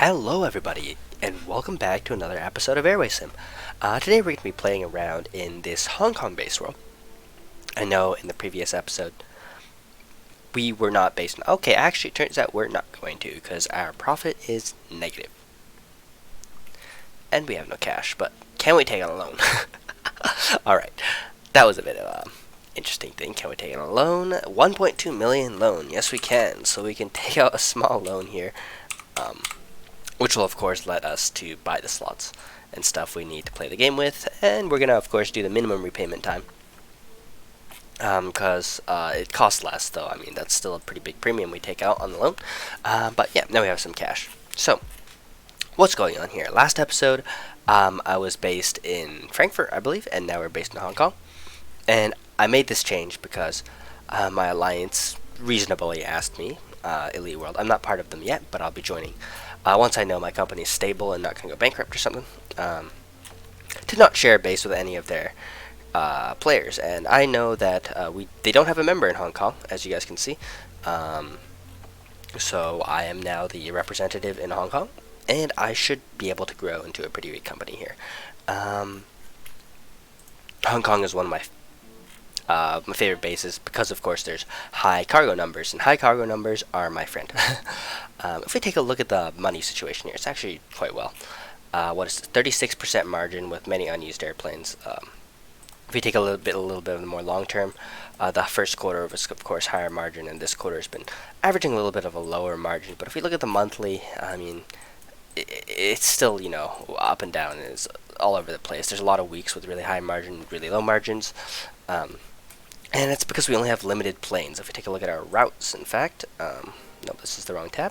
Hello, everybody, and welcome back to another episode of Airway Sim. Today we're going to be playing around in this Hong Kong-based world. I know in the previous episode we were not based on... Okay, actually, it turns out we're not going to because our profit is negative. And we have no cash, but can we take out a loan? Alright, that was a bit of a interesting thing. Can we take out a loan? 1.2 million loan. Yes, we can. So we can take out a small loan here. Which will of course let us to buy the slots and stuff we need to play the game with, and we're gonna of course do the minimum repayment time because it costs less, though. I mean, that's still a pretty big premium we take out on the loan, but yeah, now we have some cash. So what's going on here? Last episode I was based in Frankfurt, I believe, and now we're based in Hong Kong, and I made this change because my alliance reasonably asked me, Elite World. I'm not part of them yet, but I'll be joining once I know my company is stable and not going to go bankrupt or something, to not share a base with any of their players. And I know that they don't have a member in Hong Kong, as you guys can see. So I am now the representative in Hong Kong, and I should be able to grow into a pretty big company here. Hong Kong is one of my favorite bases because, of course, there's high cargo numbers, and high cargo numbers are my friend. If we take a look at the money situation here, it's actually quite well. What is it? 36% margin with many unused airplanes. If we take a little bit of the more long term, the first quarter was, of course, higher margin, and this quarter has been averaging a little bit of a lower margin. But if we look at the monthly, I mean, it's still, you know, up and down. It's all over the place. There's a lot of weeks with really high margin, really low margins. And it's because we only have limited planes. If we take a look at our routes, in fact, no, this is the wrong tab.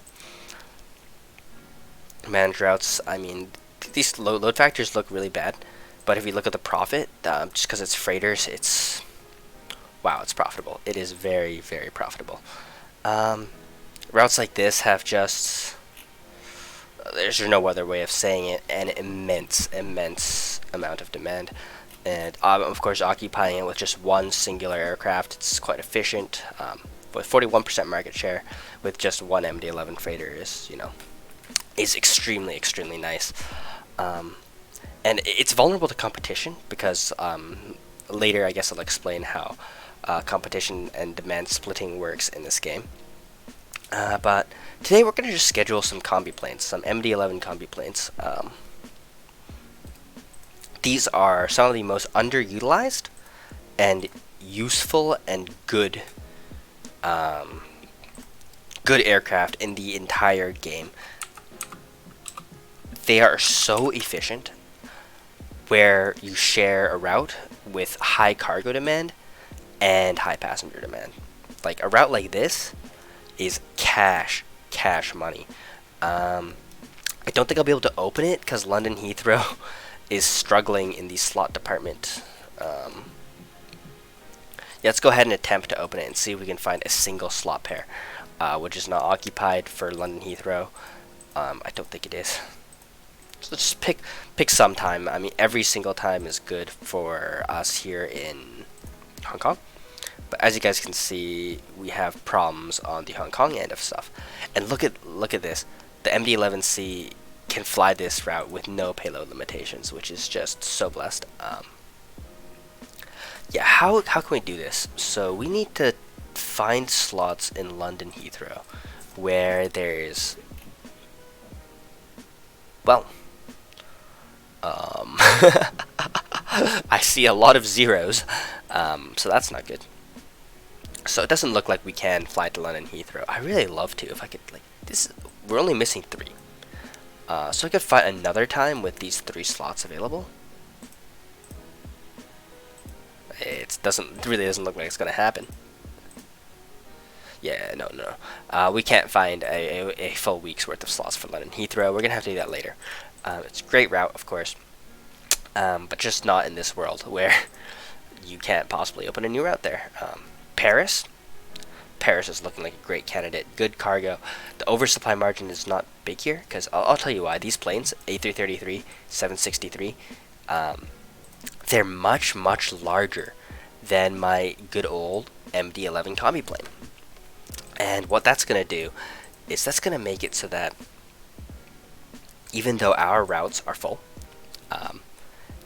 Managed routes, I mean, these load factors look really bad, but if you look at the profit, just because it's freighters, it's, wow, it's profitable. It is very, very profitable. Routes like this have just, there's no other way of saying it, an immense amount of demand. And of course, occupying it with just one singular aircraft, it's quite efficient. With 41% market share, with just one MD-11 freighter is, you know, is extremely nice. And it's vulnerable to competition because later, I guess I'll explain how competition and demand splitting works in this game. But today we're going to just schedule some combi planes, some MD-11 combi planes. These are some of the most underutilized and useful and good aircraft in the entire game. They are so efficient, where you share a route with high cargo demand and high passenger demand. Like a route like this is cash money. I don't think I'll be able to open it because London Heathrow is struggling in the slot department. Yeah, let's go ahead and attempt to open it and see if we can find a single slot pair, which is not occupied for London Heathrow. I don't think it is. So let's just pick some time. I mean, every single time is good for us here in Hong Kong. But as you guys can see, we have problems on the Hong Kong end of stuff. And look at this. The MD-11C can fly this route with no payload limitations, which is just so blessed. Yeah, how can we do this? So we need to find slots in London Heathrow where there's, well, I see a lot of zeros, so that's not good. So it doesn't look like we can fly to London Heathrow. I really love to, if I could, like, this, we're only missing 3. So I could find another time with these 3 slots available. It really doesn't look like it's gonna happen. Yeah, no. We can't find a full week's worth of slots for London Heathrow. We're gonna have to do that later. It's a great route, of course, but just not in this world where you can't possibly open a new route there. Paris is looking like a great candidate. Good cargo. The oversupply margin is not big here because I'll tell you why. These planes, A333, 763, they're much larger than my good old MD-11 combi plane. And what that's going to do is that's going to make it so that even though our routes are full,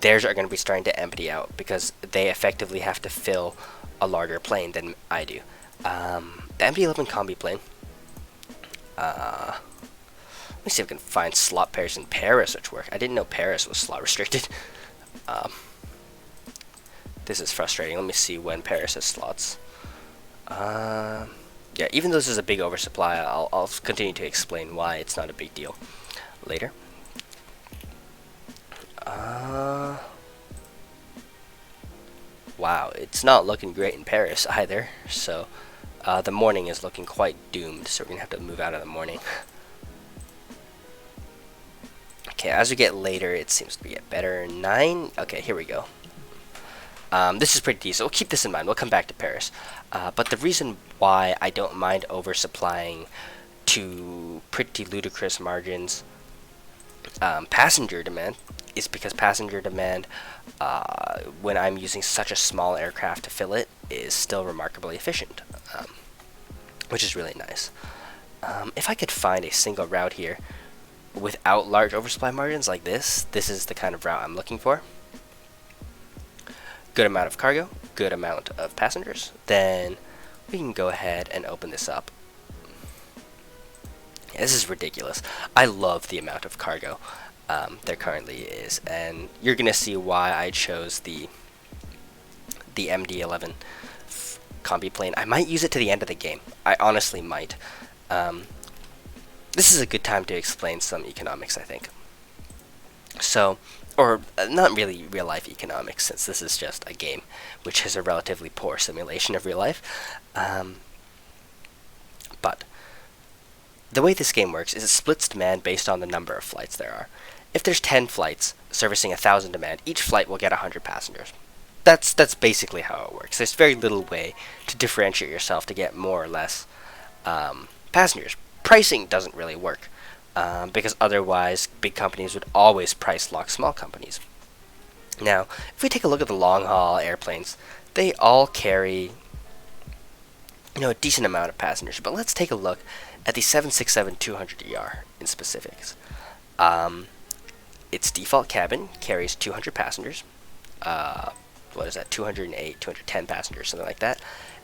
theirs are going to be starting to empty out because they effectively have to fill a larger plane than I do. The MD-11 combi plane. Let me see if I can find slot pairs in Paris which work. I didn't know Paris was slot restricted. This is frustrating. Let me see when Paris has slots. Yeah, even though this is a big oversupply, I'll continue to explain why it's not a big deal later. Wow, it's not looking great in Paris either. So the morning is looking quite doomed. So we're gonna have to move out of the morning. Okay, as we get later, it seems to get better. 9. Okay, here we go. This is pretty decent. We'll keep this in mind. We'll come back to Paris. But the reason why I don't mind oversupplying to pretty ludicrous margins passenger demand is because passenger demand, when I'm using such a small aircraft to fill it, is still remarkably efficient, which is really nice. If I could find a single route here without large oversupply margins like this is the kind of route I'm looking for. Good amount of cargo, good amount of passengers, then we can go ahead and open this up. Yeah, this is ridiculous. I love the amount of cargo there currently is, and you're gonna see why I chose the MD-11 combi plane. I might use it to the end of the game. I honestly might. This is a good time to explain some economics, I think. So, or not really real life economics, since this is just a game, which is a relatively poor simulation of real life. But the way this game works is it splits demand based on the number of flights there are. If there's 10 flights servicing 1,000 demand, each flight will get 100 passengers. That's basically how it works. There's very little way to differentiate yourself to get more or less passengers. Pricing doesn't really work. Because otherwise big companies would always price lock small companies. Now, if we take a look at the long-haul airplanes, they all carry a decent amount of passengers. But let's take a look at the 767-200ER in specifics. Its default cabin carries 200 passengers. What is that? 208, 210 passengers, something like that,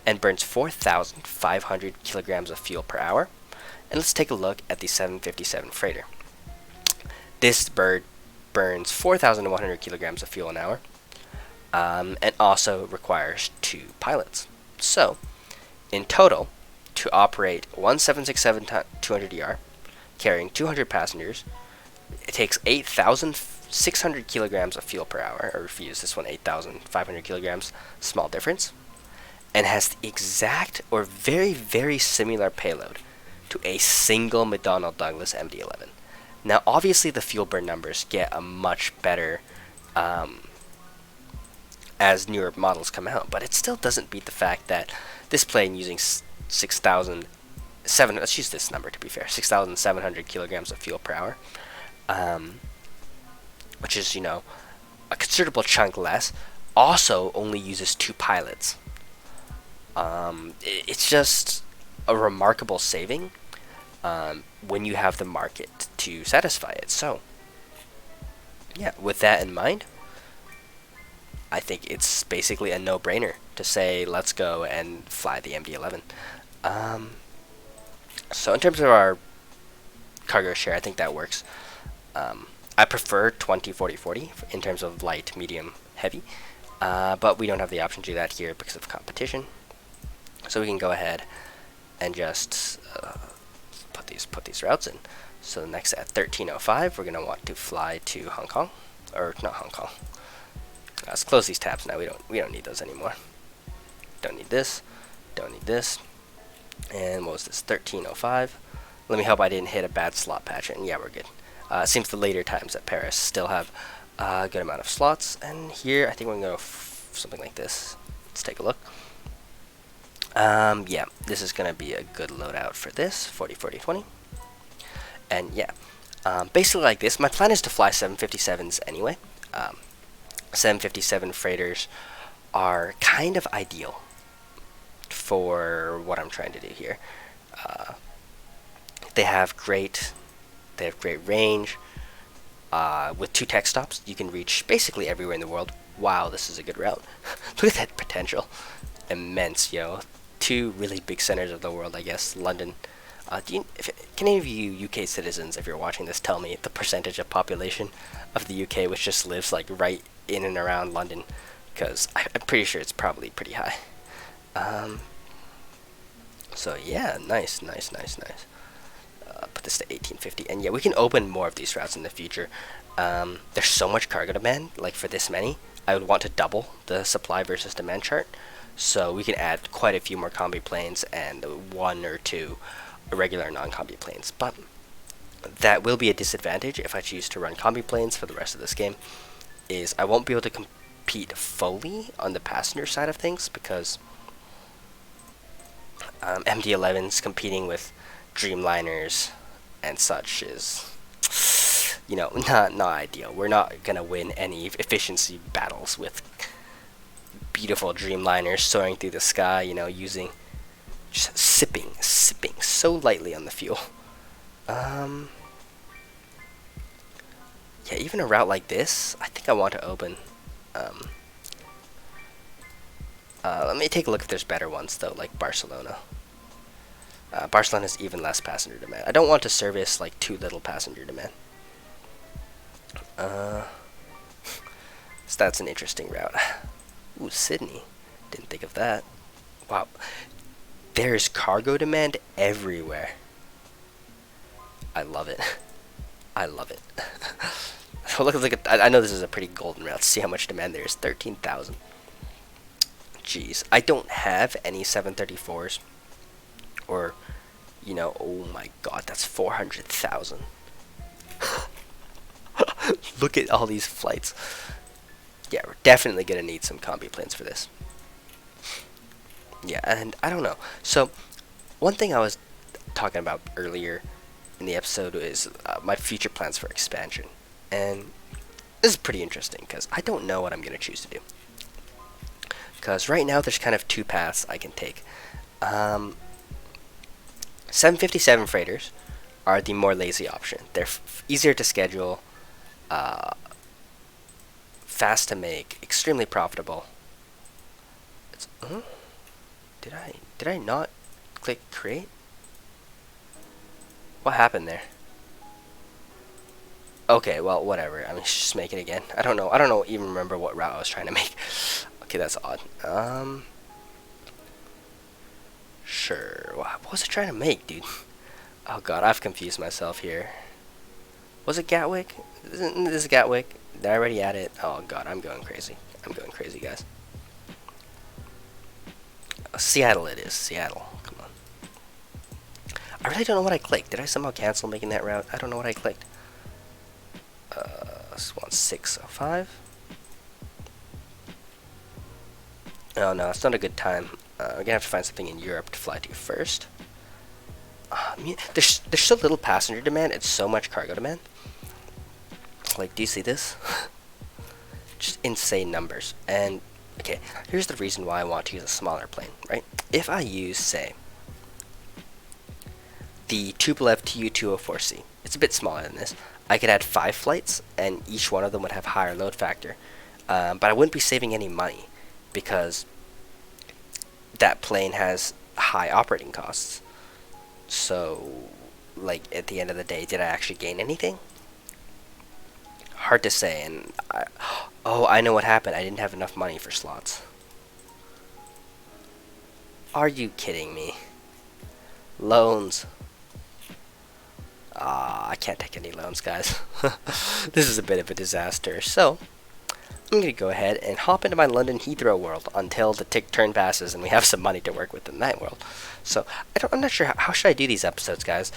and burns 4,500 kilograms of fuel per hour. And let's take a look at the 757 freighter. This bird burns 4,100 kilograms of fuel an hour, and also requires 2 pilots. So, in total, to operate one 767-200ER, carrying 200 passengers, it takes 8,600 kilograms of fuel per hour, or if you use this one, 8,500 kilograms, small difference, and has the exact or very, very similar payload to a single McDonnell Douglas MD-11. Now, obviously, the fuel burn numbers get a much better as newer models come out, but it still doesn't beat the fact that this plane using 6,700, let's use this number to be fair, 6,700 kilograms of fuel per hour, which is, a considerable chunk less, also only uses 2 pilots. It's just a remarkable saving when you have the market to satisfy it. So, yeah, with that in mind, I think it's basically a no-brainer to say let's go and fly the MD-11. So in terms of our cargo share, I think that works. I prefer 20-40-40 in terms of light, medium, heavy, but we don't have the option to do that here because of competition. So we can go ahead and just put these routes in. So next at 13:05, we're gonna want to fly to Hong Kong, or not Hong Kong. Let's close these tabs now. We don't need those anymore. Don't need this. Don't need this. And what was this? 13:05. Let me hope I didn't hit a bad slot pattern. Yeah, we're good. It seems the later times at Paris still have a good amount of slots. And here, I think we're gonna go something like this. Let's take a look. Yeah, this is gonna be a good loadout for this 40-40-20. And yeah, basically like this. My plan is to fly 757s anyway. 757 freighters are kind of ideal for what I'm trying to do here. They have great range. With 2 tech stops, you can reach basically everywhere in the world. Wow, this is a good route. Look at that potential. Immense, yo. 2 really big centers of the world, I guess. London. Can any of you UK citizens, if you're watching this, tell me the percentage of population of the UK which just lives like right in and around London? Because I'm pretty sure it's probably pretty high. So yeah, nice. Put this to 1850, and yeah, we can open more of these routes in the future. There's so much cargo demand, like for this many, I would want to double the supply versus demand chart, so we can add quite a few more combi planes and 1 or 2 regular non-combi planes. But that will be a disadvantage if I choose to run combi planes for the rest of this game, is I won't be able to compete fully on the passenger side of things, because MD-11s competing with Dreamliners and such is, not ideal. We're not gonna win any efficiency battles with beautiful Dreamliners soaring through the sky, using, just sipping so lightly on the fuel. Yeah, even a route like this, I think I want to open. Let me take a look if there's better ones though, like Barcelona. Barcelona has even less passenger demand. I don't want to service like too little passenger demand. So that's an interesting route. Ooh, Sydney. Didn't think of that. Wow. There's cargo demand everywhere. I love it. I love it. So look at. I know this is a pretty golden route. See how much demand there is. 13,000. Jeez, I don't have any 734s. Or, oh my god, that's 400,000. Look at all these flights. Yeah, we're definitely gonna need some combi planes for this. Yeah, and I don't know. So, one thing I was talking about earlier in the episode is my future plans for expansion. And this is pretty interesting, because I don't know what I'm gonna choose to do. Because right now there's kind of 2 paths I can take. 757 freighters are the more lazy option. They're easier to schedule, fast to make, extremely profitable. Did I not click create? What happened there? Okay, well, whatever. I mean, just make it again. I don't know. Even remember what route I was trying to make. Okay, that's odd. Sure. What was I trying to make, dude? Oh god, I've confused myself here. Was it Gatwick? Isn't this Gatwick? Did I already add it? Oh god, I'm going crazy. Guys. Seattle it is. Seattle. Come on. I really don't know what I clicked. Did I somehow cancel making that route? I don't know what I clicked. This one's 605. Oh no, it's not a good time. We're gonna have to find something in Europe to fly to first. There's so little passenger demand and so much cargo demand. Like, do you see this? Just insane numbers. And okay, here's the reason why I want to use a smaller plane, right? If I use, say, the Tupolev Tu-204C, it's a bit smaller than this. I could add 5 flights, and each one of them would have higher load factor. But I wouldn't be saving any money, because that plane has high operating costs. So, like, at the end of the day, did I actually gain anything? Hard to say. And I know what happened. I didn't have enough money for slots. Are you kidding me? Loans. I can't take any loans, guys. This is a bit of a disaster. So, I'm going to go ahead and hop into my London Heathrow world until the tick turn passes and we have some money to work with in that world. So, I'm not sure how should I do these episodes, guys.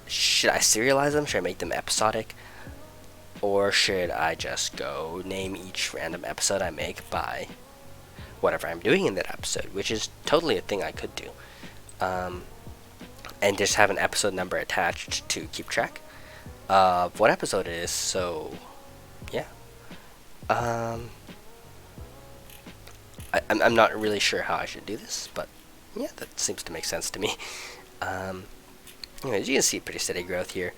Should I serialize them? Should I make them episodic? Or should I just go name each random episode I make by whatever I'm doing in that episode, which is totally a thing I could do. And just have an episode number attached to keep track of what episode it is. So, yeah. I'm not really sure how I should do this, but yeah, that seems to make sense to me. Anyways, you can see pretty steady growth here.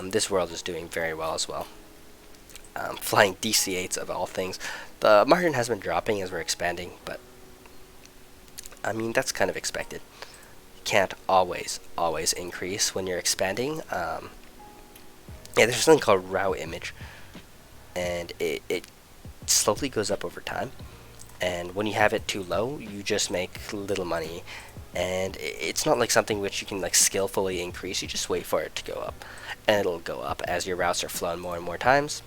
This world is doing very well as well. Flying DC-8s of all things. The margin has been dropping as we're expanding, but I mean, that's kind of expected. You can't always increase when you're expanding. Yeah, there's something called route image, and it slowly goes up over time. And when you have it too low, you just make little money. And it's not like something which you can like skillfully increase. You just wait for it to go up, and it'll go up as your routes are flown more and more times.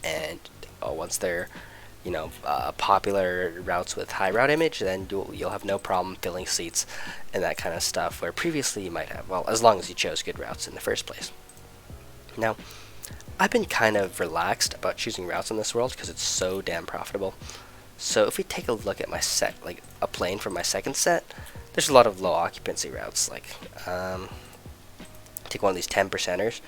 And once they're, popular routes with high route image, then you'll have no problem filling seats and that kind of stuff. Where previously you might have, well, as long as you chose good routes in the first place. Now, I've been kind of relaxed about choosing routes in this world because it's so damn profitable. So if we take a look at my set, like a plane from my second set, there's a lot of low occupancy routes. Like, take one of these 10%ers,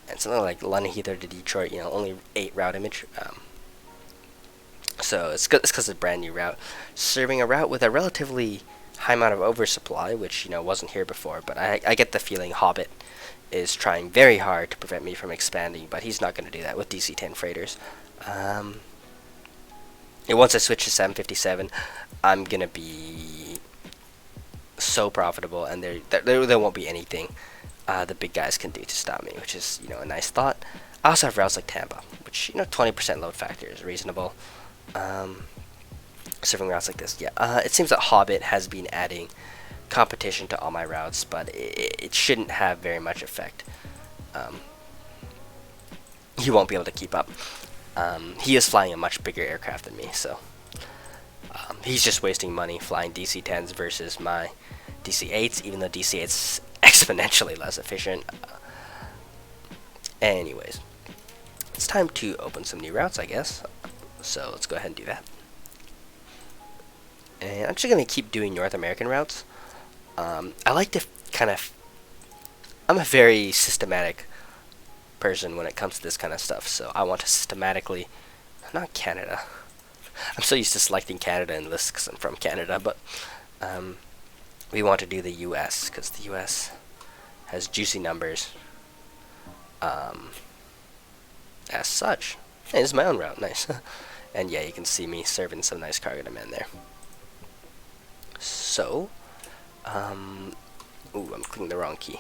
and something like London Heathrow to Detroit, only 8 route image. So it's because it's a brand new route, serving a route with a relatively high amount of oversupply, which wasn't here before. But I get the feeling Hobbit is trying very hard to prevent me from expanding, but he's not going to do that with DC-10 freighters. And once I switch to 757, I'm going to be so profitable, and there won't be anything the big guys can do to stop me, which is, a nice thought. I also have routes like Tampa, which, 20% load factor is reasonable. Serving routes like this, yeah. It seems that Hobbit has been adding competition to all my routes, but it shouldn't have very much effect. He won't be able to keep up. He is flying a much bigger aircraft than me, so he's just wasting money flying DC-10s versus my DC-8s, even though DC-8's exponentially less efficient. Anyways, it's time to open some new routes, I guess. So let's go ahead and do that. And I'm just going to keep doing North American routes. I like to I'm a very systematic person when it comes to this kind of stuff, so I want to systematically, not Canada. I'm so used to selecting Canada in lists because I'm from Canada, but we want to do the U.S. because the U.S. has juicy numbers. As such, hey, this is my own route, nice. And yeah, you can see me serving some nice cargo demand there. So, ooh, I'm clicking the wrong key.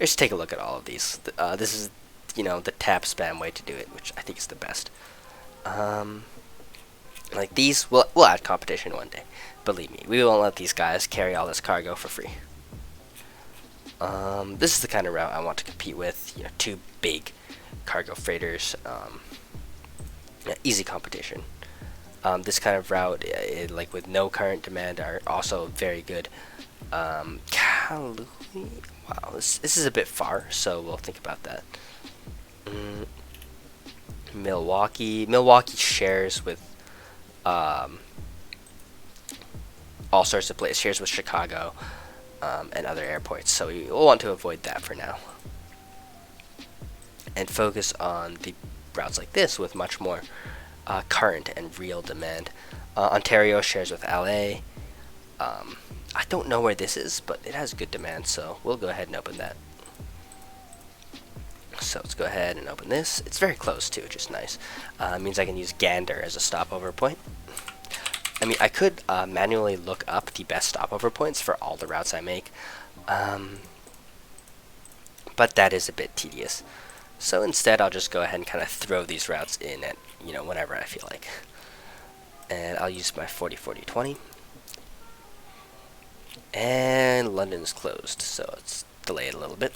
Let's take a look at all of these. This is, the tap spam way to do it, which I think is the best. Like these, we'll add competition one day. Believe me, we won't let these guys carry all this cargo for free. This is the kind of route I want to compete with. 2 big cargo freighters. Easy competition. This kind of route, like with no current demand, are also very good. Wow, this is a bit far, so we'll think about that. Milwaukee shares with all sorts of places. Shares with Chicago and other airports, so we'll want to avoid that for now and focus on the routes like this with much more current and real demand. Ontario shares with LA. I don't know where this is, but it has good demand, so we'll go ahead and open that. So let's go ahead and open this. It's very close too, which is nice. It means I can use Gander as a stopover point. I mean, I could manually look up the best stopover points for all the routes I make, but that is a bit tedious. So instead, I'll just go ahead and kind of throw these routes in at, whenever I feel like. And I'll use my 40-40-20. And London's closed, so let's delay it a little bit.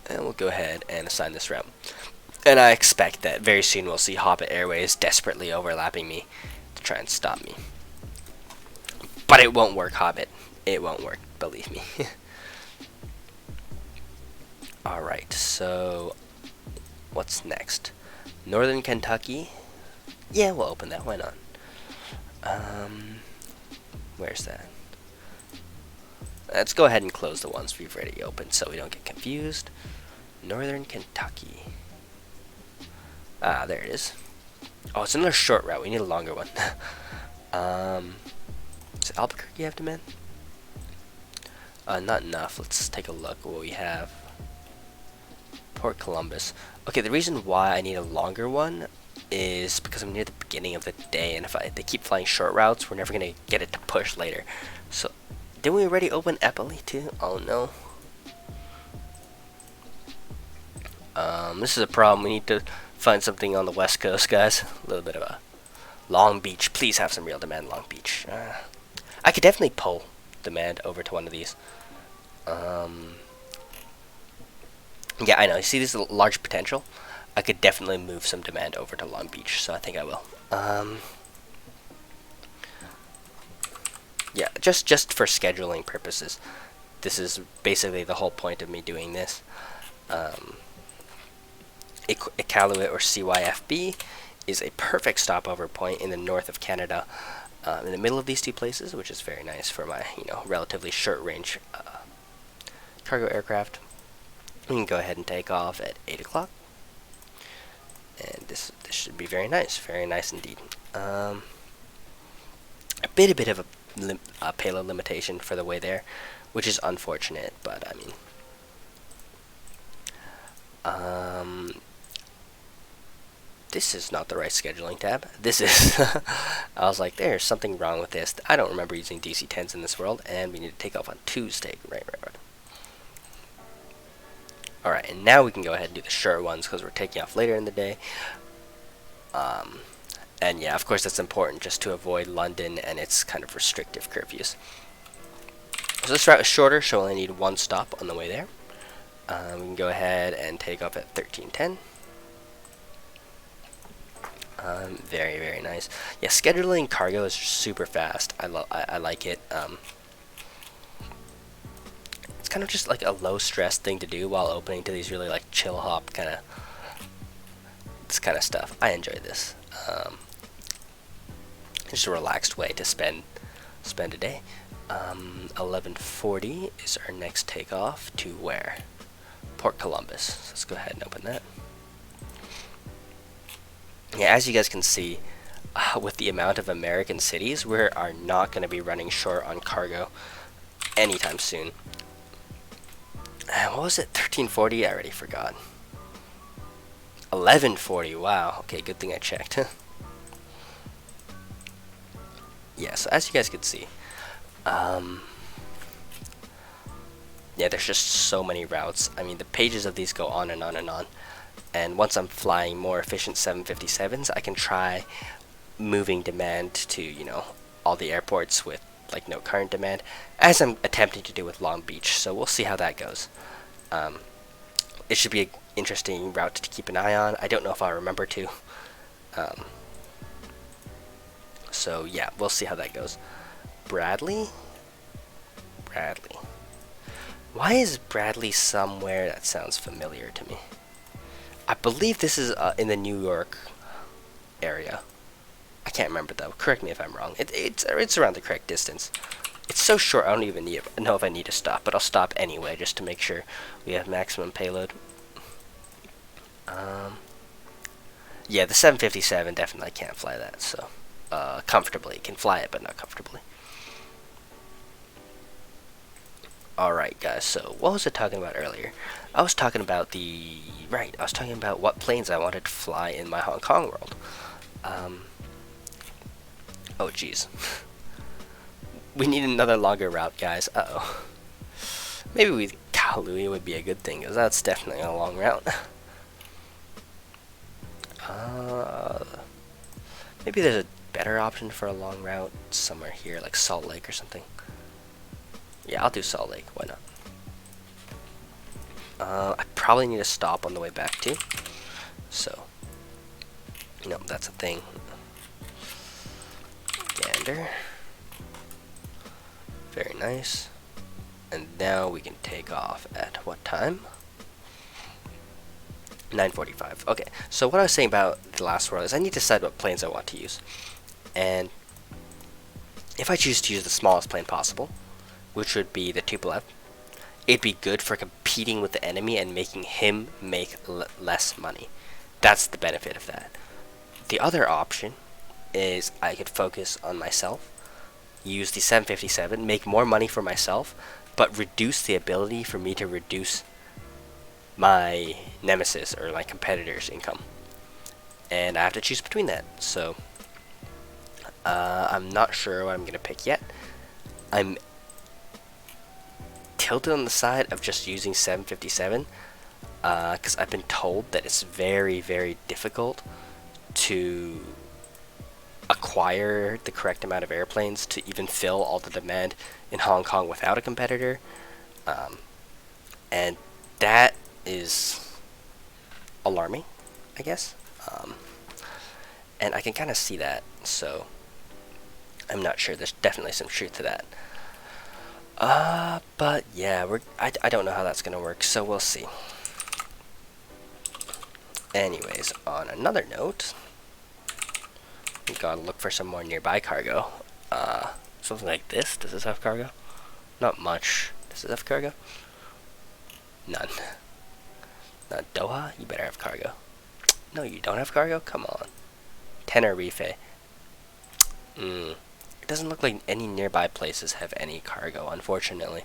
And we'll go ahead and assign this route. And I expect that very soon we'll see Hobbit Airways desperately overlapping me to try and stop me. But it won't work, Hobbit. It won't work, believe me. Alright, so what's next? Northern Kentucky? Yeah, we'll open that, why not? Where's that? Let's go ahead and close the ones we've already opened so we don't get confused. Northern Kentucky. Ah, there it is. Oh, it's another short route. We need a longer one. Does Albuquerque have demand? Not enough. Let's take a look what we have. Port Columbus. Okay, the reason why I need a longer one is because I'm near the beginning of the day, and if they keep flying short routes, we're never gonna get it to push later. So, didn't we already open Eppley too? Oh no. This is a problem. We need to find something on the West Coast, guys. A little bit of a Long Beach. Please have some real demand, Long Beach. I could definitely pull demand over to one of these. Yeah, I know. You see this large potential? I could definitely move some demand over to Long Beach, so I think I will. Yeah, just for scheduling purposes. This is basically the whole point of me doing this. Iqaluit or CYFB is a perfect stopover point in the north of Canada, in the middle of these two places, which is very nice for my relatively short range cargo aircraft. We can go ahead and take off at 8 o'clock, and this should be very nice indeed. A bit of a payload limitation for the way there, which is unfortunate, but I mean, this is not the right scheduling tab. This is, I was like, there's something wrong with this. I don't remember using DC-10s in this world, and we need to take off on Tuesday. Right. Alright, and now we can go ahead and do the short ones because we're taking off later in the day. And yeah, of course that's important just to avoid London and its kind of restrictive curfews. So this route is shorter, so we only need one stop on the way there. We can go ahead and take off at 13:10. Very nice. Yeah, scheduling cargo is super fast. I like it. It's kind of just like a low stress thing to do while opening to these really like chill hop kind of stuff. I enjoy this. Just a relaxed way to spend a day. 11:40 is our next takeoff to where? Port Columbus. So let's go ahead and open that. Yeah, as you guys can see, with the amount of American cities, we are not going to be running short on cargo anytime soon. What was it? 13:40? I already forgot. 11:40. Wow. Okay, good thing I checked. Yeah, so as you guys can see, yeah, there's just so many routes. I mean, the pages of these go on and on and on. And once I'm flying more efficient 757s, I can try moving demand to, all the airports with like no current demand, as I'm attempting to do with Long Beach. So we'll see how that goes. It should be an interesting route to keep an eye on. I don't know if I'll remember to. So yeah, we'll see how that goes. Bradley. Why is Bradley somewhere that sounds familiar to me? I believe this is in the New York area. I can't remember though. Correct me if I'm wrong. It's around the correct distance. It's so short I don't even know if I need to stop, but I'll stop anyway just to make sure we have maximum payload. Yeah, the 757 definitely can't fly that, so comfortably. It can fly it, but not comfortably. Alright guys, so what was I talking about earlier? I was talking about what planes I wanted to fly in my Hong Kong world. Oh jeez. We need another longer route, guys. Uh-oh. Maybe Iqaluit would be a good thing, because that's definitely a long route. Maybe there's a better option for a long route somewhere here, like Salt Lake or something. Yeah, I'll do Salt Lake. Why not? I probably need to stop on the way back too. So, that's a thing. Gander. Very nice. And now we can take off at what time? 9:45. Okay, so what I was saying about the last world is I need to decide what planes I want to use. And if I choose to use the smallest plane possible, which would be the Tupolev, it'd be good for competing with the enemy and making him make less money. That's the benefit of that. The other option is I could focus on myself, use the 757, make more money for myself, but reduce the ability for me to reduce my nemesis or my competitor's income. And I have to choose between that. So I'm not sure what I'm going to pick yet. I'm tilted on the side of just using 757 because I've been told that it's very, very difficult to acquire the correct amount of airplanes to even fill all the demand in Hong Kong without a competitor. And that is alarming, I guess. And I can kind of see that, so I'm not sure. There's definitely some truth to that. But yeah, I don't know how that's gonna work, so we'll see. Anyways, on another note, we gotta look for some more nearby cargo. Something like this. Does this have cargo? Not much. Does it have cargo? None. Not Doha? You better have cargo. No, you don't have cargo? Come on. Tenerife. It doesn't look like any nearby places have any cargo, unfortunately.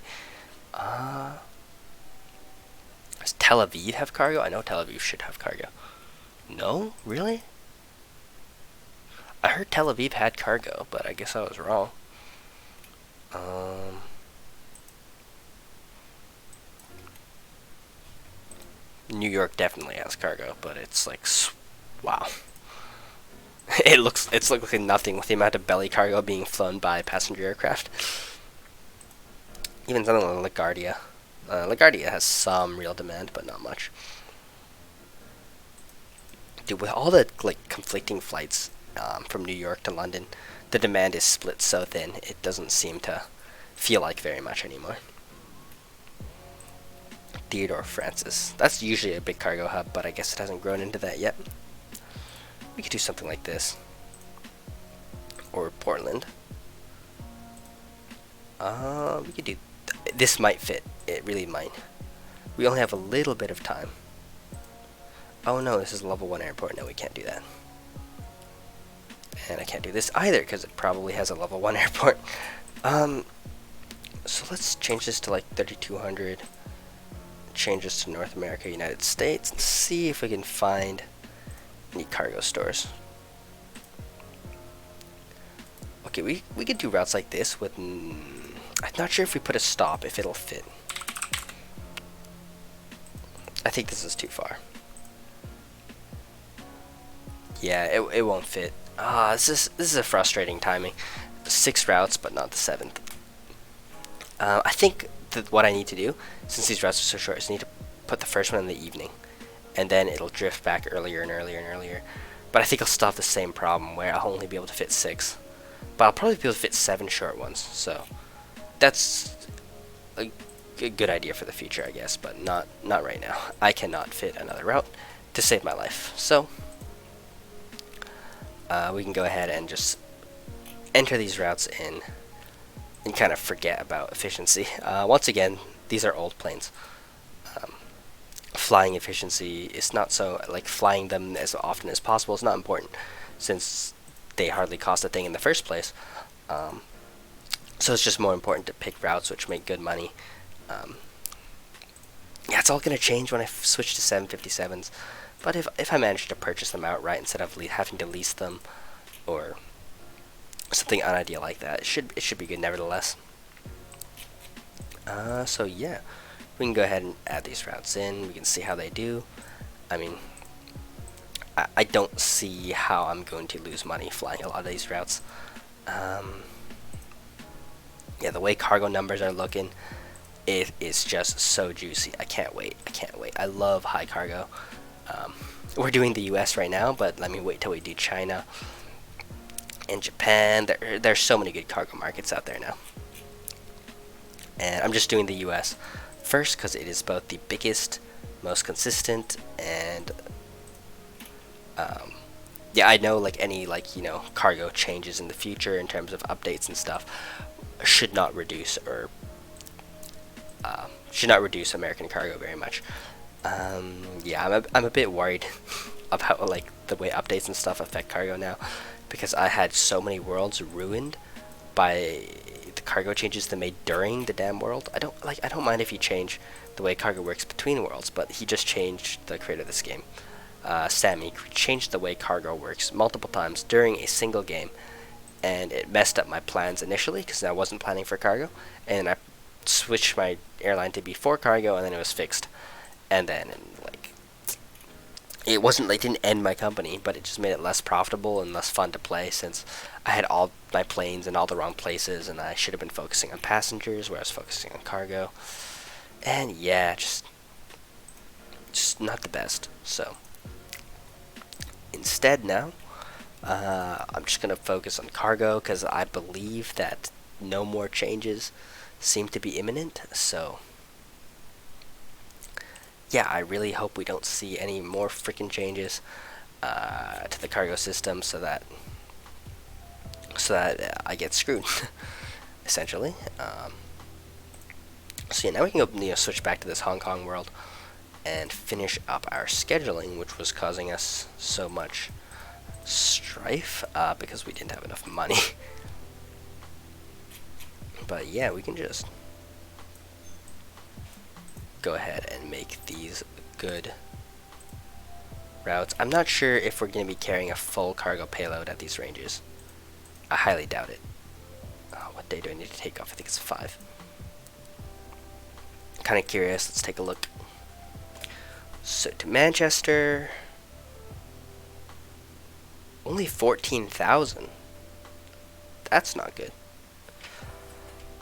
Does Tel Aviv have cargo? I know Tel Aviv should have cargo. No? Really? I heard Tel Aviv had cargo, but I guess I was wrong. New York definitely has cargo, but it's like, wow. It's like nothing with the amount of belly cargo being flown by passenger aircraft. Even something like LaGuardia. LaGuardia has some real demand, but not much. Dude, with all the like conflicting flights from New York to London, the demand is split so thin, it doesn't seem to feel like very much anymore. Theodore Francis. That's usually a big cargo hub, but I guess it hasn't grown into that yet. We could do something like this. Or Portland. We could do... This might fit. It really might. We only have a little bit of time. Oh no, this is a level 1 airport. No, we can't do that. And I can't do this either, because it probably has a level 1 airport. So let's change this to like 3200. Change this to North America, United States, and see if we can find any cargo stores. Okay, we could do routes like this with... I'm not sure if we put a stop, if it'll fit. I think this is too far. Yeah, it won't fit. This is a frustrating timing. 6 routes, but not the 7th. I think that what I need to do, since these routes are so short, is I need to put the first one in the evening, and then it'll drift back earlier and earlier and earlier. But I think I'll still have the same problem where I'll only be able to fit 6. But I'll probably be able to fit 7 short ones, so that's a good idea for the future, I guess, but not right now. I cannot fit another route to save my life. So we can go ahead and just enter these routes in and kind of forget about efficiency. Once again, these are old planes. Flying efficiency is not so, like, flying them as often as possible is not important, since they hardly cost a thing in the first place. So it's just more important to pick routes which make good money. Yeah, it's all going to change when I switch to 757s. But if I manage to purchase them outright instead of having to lease them, or something unideal like that, it should be good nevertheless. So yeah, we can go ahead and add these routes in. We can see how they do. I mean, I don't see how I'm going to lose money flying a lot of these routes. Yeah, the way cargo numbers are looking, it is just so juicy. I can't wait. I love high cargo. We're doing the US right now, but let me wait till we do China and Japan. There's so many good cargo markets out there now. And I'm just doing the US first because it is both the biggest, most consistent, and yeah, I know like any cargo changes in the future in terms of updates and stuff should not reduce American cargo very much. Yeah, I'm a bit worried about like the way updates and stuff affect cargo now, because I had so many worlds ruined by the cargo changes they made during the damn world. I don't mind if you change the way cargo works between worlds, but he just changed, the creator of this game, Sammy, changed the way cargo works multiple times during a single game, and it messed up my plans initially because I wasn't planning for cargo, and I switched my airline to be for cargo, and then it was fixed, and then like it wasn't like didn't end my company, but it just made it less profitable and less fun to play since I had all my planes in all the wrong places, and I should have been focusing on passengers where I was focusing on cargo, and yeah, just not the best. So instead now, I'm just gonna focus on cargo because I believe that no more changes seem to be imminent. So yeah, I really hope we don't see any more freaking changes to the cargo system, so that I get screwed, essentially. So yeah, now we can go, switch back to this Hong Kong world and finish up our scheduling, which was causing us so much strife because we didn't have enough money. But yeah, we can just go ahead and make these good routes. I'm not sure if we're going to be carrying a full cargo payload at these ranges. I highly doubt it. What day do I need to take off? I think it's 5. Kind of curious. Let's take a look. So to Manchester, only 14,000. That's not good.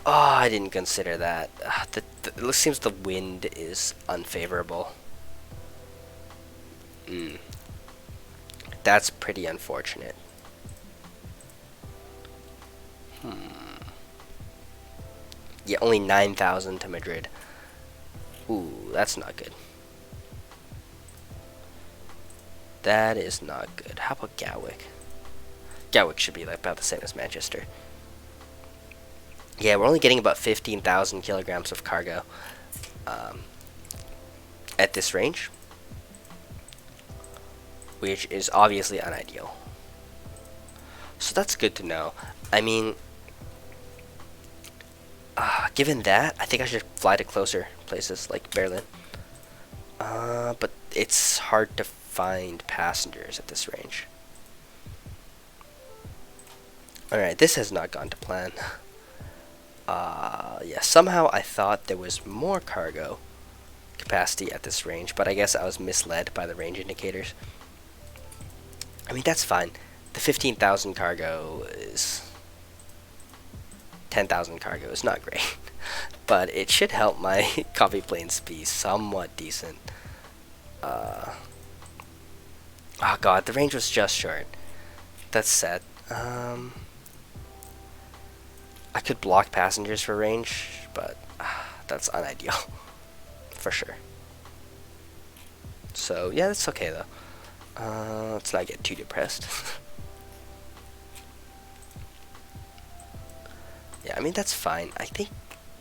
Oh, I didn't consider that. It seems the wind is unfavorable. That's pretty unfortunate. Yeah, only 9,000 to Madrid. Ooh, that's not good. That is not good. How about Gatwick? Gatwick should be like about the same as Manchester. Yeah, we're only getting about 15,000 kilograms of cargo at this range, which is obviously unideal. So that's good to know. I mean, given that, I think I should fly to closer places like Berlin. But it's hard to find passengers at this range. Alright, this has not gone to plan. Yeah, somehow I thought there was more cargo capacity at this range, but I guess I was misled by the range indicators. I mean, that's fine. The 15,000 cargo is... 10,000 cargo is not great, but it should help my copy planes be somewhat decent. Oh god, the range was just short. That's sad. I could block passengers for range, but that's unideal for sure. So yeah, that's okay though. Let's not get too depressed. Yeah, I mean that's fine. I think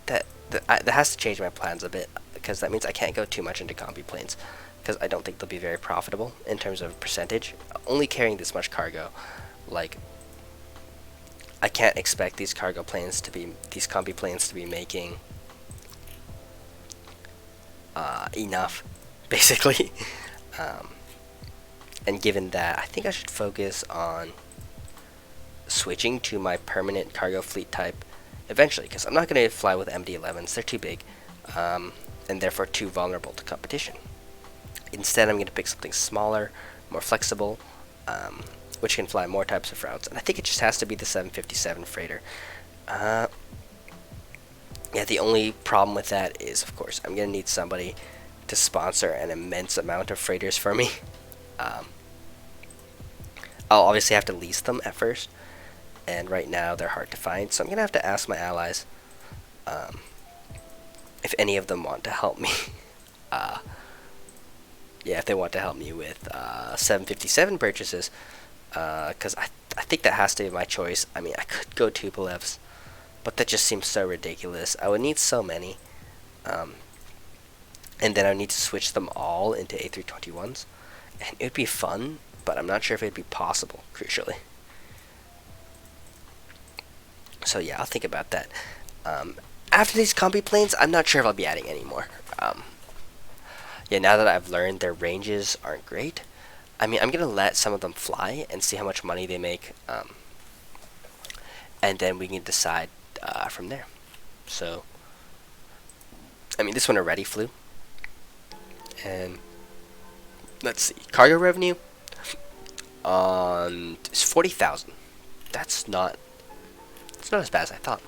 that that has to change my plans a bit, because that means I can't go too much into combi planes, because I don't think they'll be very profitable in terms of percentage. Only carrying this much cargo, like, I can't expect these cargo planes to be, these combi planes to be making enough, basically. And given that, I think I should focus on switching to my permanent cargo fleet type eventually, because I'm not going to fly with MD-11s. They're too big, and therefore too vulnerable to competition. Instead, I'm going to pick something smaller, more flexible, which can fly more types of routes. And I think it just has to be the 757 freighter. Yeah, the only problem with that is, of course, I'm going to need somebody to sponsor an immense amount of freighters for me. I'll obviously have to lease them at first, and right now they're hard to find, so I'm going to have to ask my allies if any of them want to help me. Yeah, if they want to help me with 757 purchases, because I think that has to be my choice. I mean, I could go Tupolev's, but that just seems so ridiculous. I would need so many, and then I would need to switch them all into A321s, and it would be fun, but I'm not sure if it would be possible, crucially. So yeah, I'll think about that. After these combi planes, I'm not sure if I'll be adding any more. Yeah, now that I've learned their ranges aren't great, I mean, I'm gonna let some of them fly and see how much money they make, and then we can decide from there. So, I mean, this one already flew, and let's see, cargo revenue on is 40,000. That's not it's not as bad as I thought.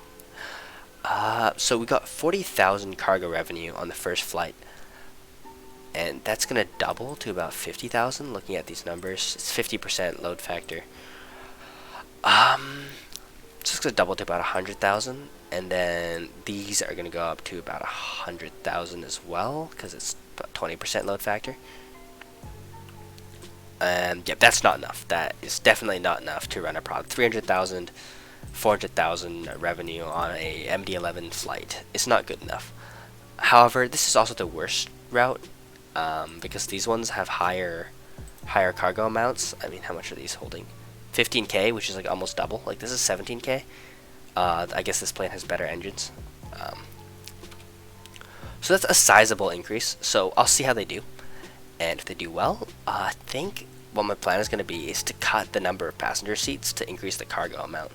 So we got 40,000 cargo revenue on the first flight, and that's gonna double to about 50,000. Looking at these numbers, it's 50% load factor. So it's gonna double to about 100,000, and then these are gonna go up to about 100,000 as well, because it's about 20% load factor. And yep, that's not enough. That is definitely not enough to run a product. 300,000, 400,000 revenue on a MD-11 flight. It's not good enough. However, this is also the worst route, because these ones have higher cargo amounts. I mean, how much are these holding? 15k, which is like almost double. Like, this is 17k. I guess this plane has better engines. So that's a sizable increase. So I'll see how they do. And if they do well, I think what my plan is going to be is to cut the number of passenger seats to increase the cargo amount.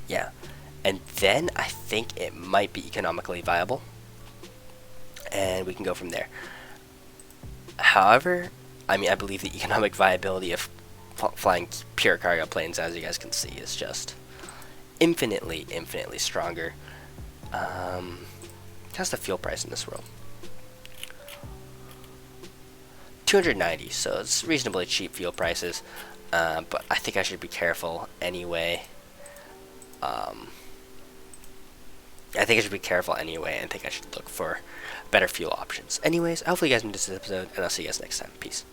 Yeah. And then I think it might be economically viable. And we can go from there. However, I mean, I believe the economic viability of flying pure cargo planes, as you guys can see, is just infinitely stronger. How's the fuel price in this world? 290, so it's reasonably cheap fuel prices, but I think I should be careful anyway. I think I should be careful anyway, and I think I should look for better fuel options. Anyways, hopefully you guys enjoyed this episode, and I'll see you guys next time. Peace.